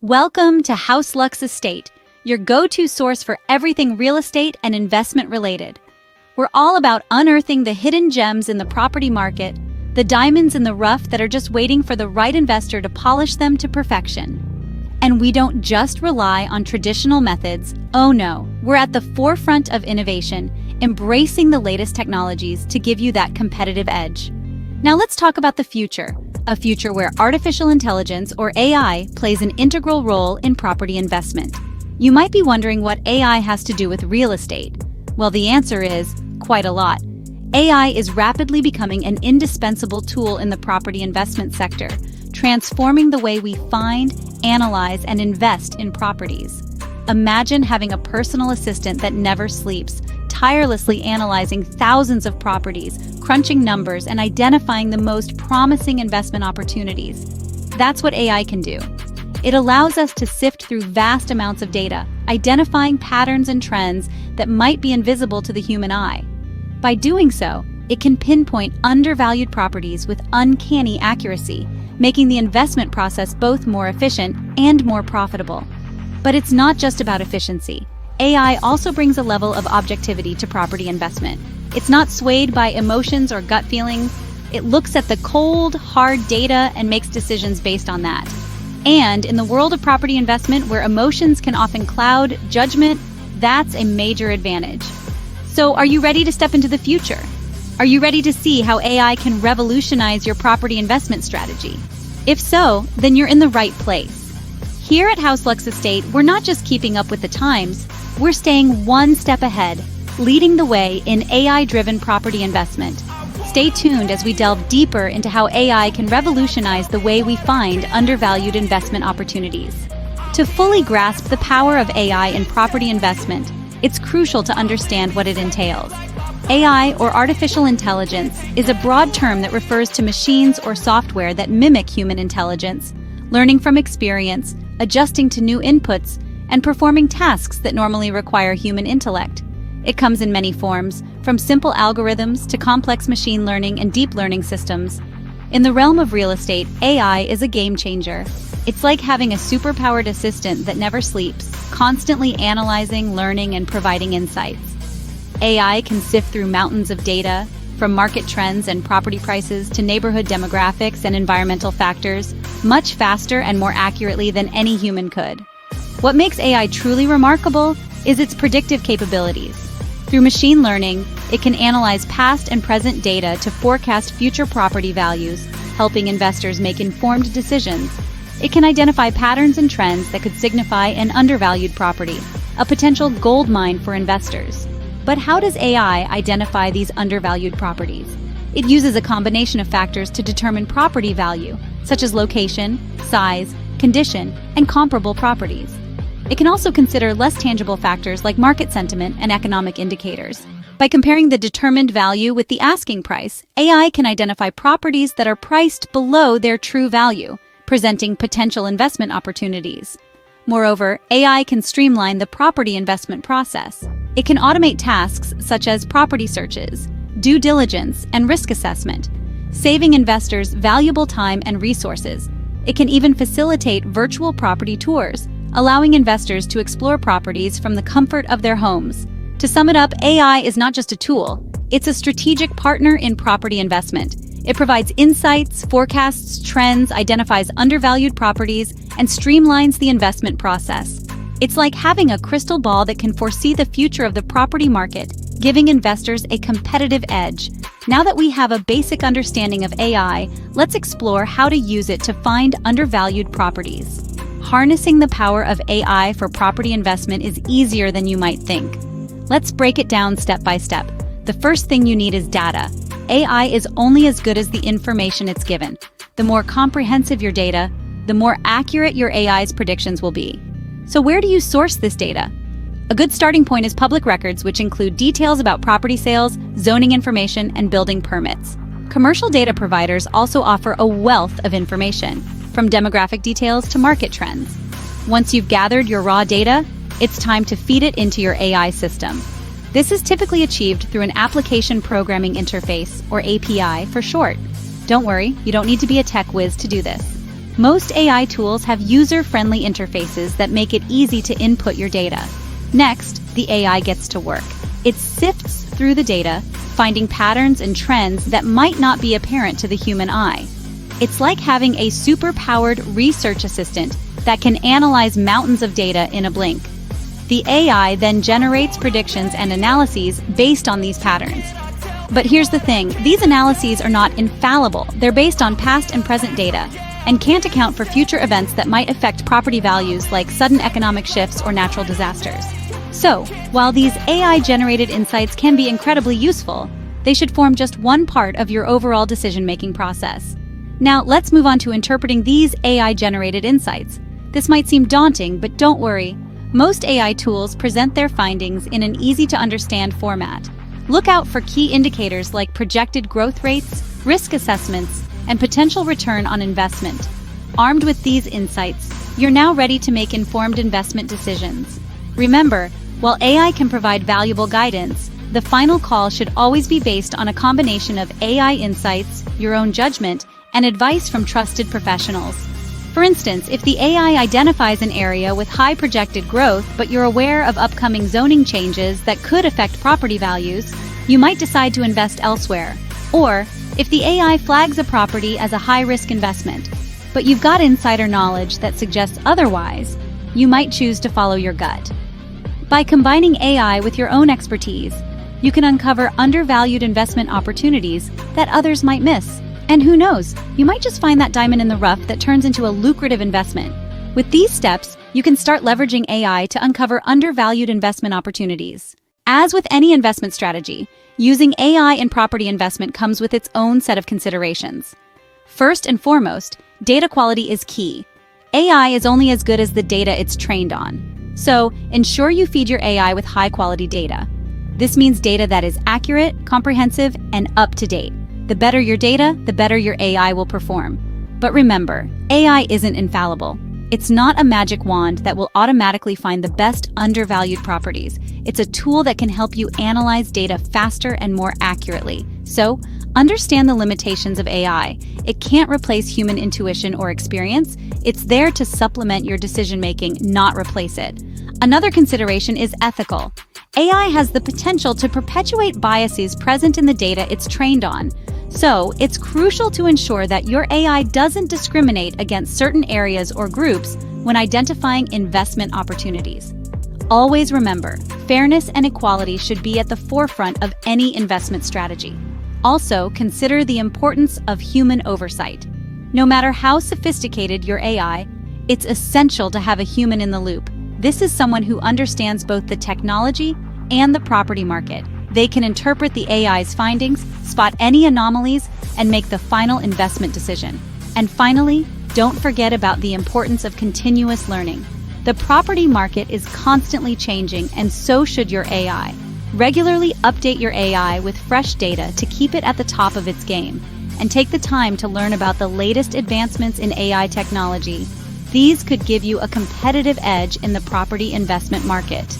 Welcome to House Lux Estate, your go-to source for everything real estate and investment related. We're all about unearthing the hidden gems in the property market, the diamonds in the rough that are just waiting for the right investor to polish them to perfection. And we don't just rely on traditional methods. Oh no, we're at the forefront of innovation, embracing the latest technologies to give you that competitive edge. Now let's talk about the future. A future where artificial intelligence, or AI, plays an integral role in property investment. You might be wondering what AI has to do with real estate. Well, the answer is quite a lot. AI is rapidly becoming an indispensable tool in the property investment sector, transforming the way we find, analyze, and invest in properties. Imagine having a personal assistant that never sleeps, tirelessly analyzing thousands of properties, crunching numbers, and identifying the most promising investment opportunities. That's what AI can do. It allows us to sift through vast amounts of data, identifying patterns and trends that might be invisible to the human eye. By doing so, it can pinpoint undervalued properties with uncanny accuracy, making the investment process both more efficient and more profitable. But it's not just about efficiency. AI also brings a level of objectivity to property investment. It's not swayed by emotions or gut feelings. It looks at the cold, hard data and makes decisions based on that. And in the world of property investment, where emotions can often cloud judgment, that's a major advantage. So, are you ready to step into the future? Are you ready to see how AI can revolutionize your property investment strategy? If so, then you're in the right place. Here at House Lux Estate, we're not just keeping up with the times, we're staying one step ahead, leading the way in AI-driven property investment. Stay tuned as we delve deeper into how AI can revolutionize the way we find undervalued investment opportunities. To fully grasp the power of AI in property investment, it's crucial to understand what it entails. AI, or artificial intelligence, is a broad term that refers to machines or software that mimic human intelligence, learning from experience, adjusting to new inputs, and performing tasks that normally require human intellect. It comes in many forms, from simple algorithms to complex machine learning and deep learning systems. In the realm of real estate, AI is a game changer. It's like having a superpowered assistant that never sleeps, constantly analyzing, learning, and providing insights. AI can sift through mountains of data, from market trends and property prices to neighborhood demographics and environmental factors, much faster and more accurately than any human could. What makes AI truly remarkable is its predictive capabilities. Through machine learning, it can analyze past and present data to forecast future property values, helping investors make informed decisions. It can identify patterns and trends that could signify an undervalued property, a potential gold mine for investors. But how does AI identify these undervalued properties? It uses a combination of factors to determine property value, such as location, size, condition, and comparable properties. It can also consider less tangible factors like market sentiment and economic indicators. By comparing the determined value with the asking price, AI can identify properties that are priced below their true value, presenting potential investment opportunities. Moreover, AI can streamline the property investment process. It can automate tasks such as property searches, due diligence, and risk assessment, saving investors valuable time and resources. It can even facilitate virtual property tours, allowing investors to explore properties from the comfort of their homes. To sum it up, AI is not just a tool, it's a strategic partner in property investment. It provides insights, forecasts trends, identifies undervalued properties, and streamlines the investment process. It's like having a crystal ball that can foresee the future of the property market, giving investors a competitive edge. Now that we have a basic understanding of AI, let's explore how to use it to find undervalued properties. Harnessing the power of AI for property investment is easier than you might think. Let's break it down step by step. The first thing you need is data. AI is only as good as the information it's given. The more comprehensive your data, the more accurate your AI's predictions will be. So where do you source this data? A good starting point is public records, which include details about property sales, zoning information, and building permits. Commercial data providers also offer a wealth of information, from demographic details to market trends. Once you've gathered your raw data, it's time to feed it into your AI system. This is typically achieved through an application programming interface, or API for short. Don't worry, you don't need to be a tech whiz to do this. Most AI tools have user-friendly interfaces that make it easy to input your data. Next, the AI gets to work. It sifts through the data, finding patterns and trends that might not be apparent to the human eye. It's like having a super-powered research assistant that can analyze mountains of data in a blink. The AI then generates predictions and analyses based on these patterns. But here's the thing, these analyses are not infallible. They're based on past and present data and can't account for future events that might affect property values like sudden economic shifts or natural disasters. So, while these AI-generated insights can be incredibly useful, they should form just one part of your overall decision-making process. Now, let's move on to interpreting these AI-generated insights. This might seem daunting, but don't worry. Most AI tools present their findings in an easy-to-understand format. Look out for key indicators like projected growth rates, risk assessments, and potential return on investment. Armed with these insights, you're now ready to make informed investment decisions. Remember, while AI can provide valuable guidance, the final call should always be based on a combination of AI insights, your own judgment, and advice from trusted professionals. For instance, if the AI identifies an area with high projected growth, but you're aware of upcoming zoning changes that could affect property values, you might decide to invest elsewhere. Or, if the AI flags a property as a high-risk investment, but you've got insider knowledge that suggests otherwise, you might choose to follow your gut. By combining AI with your own expertise, you can uncover undervalued investment opportunities that others might miss. And who knows, you might just find that diamond in the rough that turns into a lucrative investment. With these steps, you can start leveraging AI to uncover undervalued investment opportunities. As with any investment strategy, using AI in property investment comes with its own set of considerations. First and foremost, data quality is key. AI is only as good as the data it's trained on. So, ensure you feed your AI with high-quality data. This means data that is accurate, comprehensive, and up-to-date. The better your data, the better your AI will perform. But remember, AI isn't infallible. It's not a magic wand that will automatically find the best undervalued properties. It's a tool that can help you analyze data faster and more accurately. So, understand the limitations of AI. It can't replace human intuition or experience. It's there to supplement your decision-making, not replace it. Another consideration is ethical. AI has the potential to perpetuate biases present in the data it's trained on. So, it's crucial to ensure that your AI doesn't discriminate against certain areas or groups when identifying investment opportunities. Always remember, fairness and equality should be at the forefront of any investment strategy. Also, consider the importance of human oversight. No matter how sophisticated your AI, it's essential to have a human in the loop. This is someone who understands both the technology and the property market. They can interpret the AI's findings, spot any anomalies, and make the final investment decision. And finally, don't forget about the importance of continuous learning. The property market is constantly changing, and so should your AI. Regularly update your AI with fresh data to keep it at the top of its game, and take the time to learn about the latest advancements in AI technology. These could give you a competitive edge in the property investment market.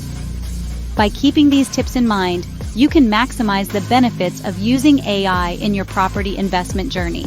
By keeping these tips in mind, you can maximize the benefits of using AI in your property investment journey.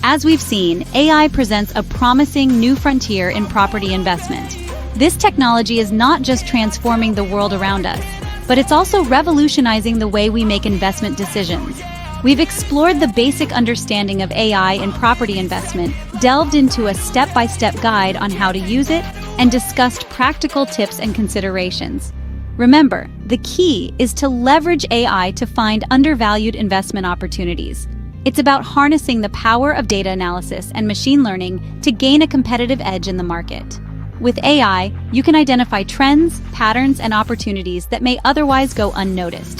As we've seen, AI presents a promising new frontier in property investment. This technology is not just transforming the world around us, but it's also revolutionizing the way we make investment decisions. We've explored the basic understanding of AI in property investment, delved into a step-by-step guide on how to use it, and discussed practical tips and considerations. Remember, the key is to leverage AI to find undervalued investment opportunities. It's about harnessing the power of data analysis and machine learning to gain a competitive edge in the market. With AI, you can identify trends, patterns, and opportunities that may otherwise go unnoticed.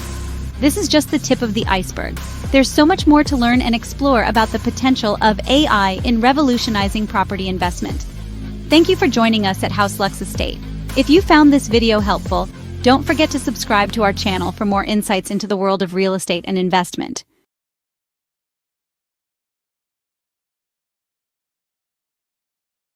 This is just the tip of the iceberg. There's so much more to learn and explore about the potential of AI in revolutionizing property investment. Thank you for joining us at House Lux Estate. If you found this video helpful, don't forget to subscribe to our channel for more insights into the world of real estate and investment.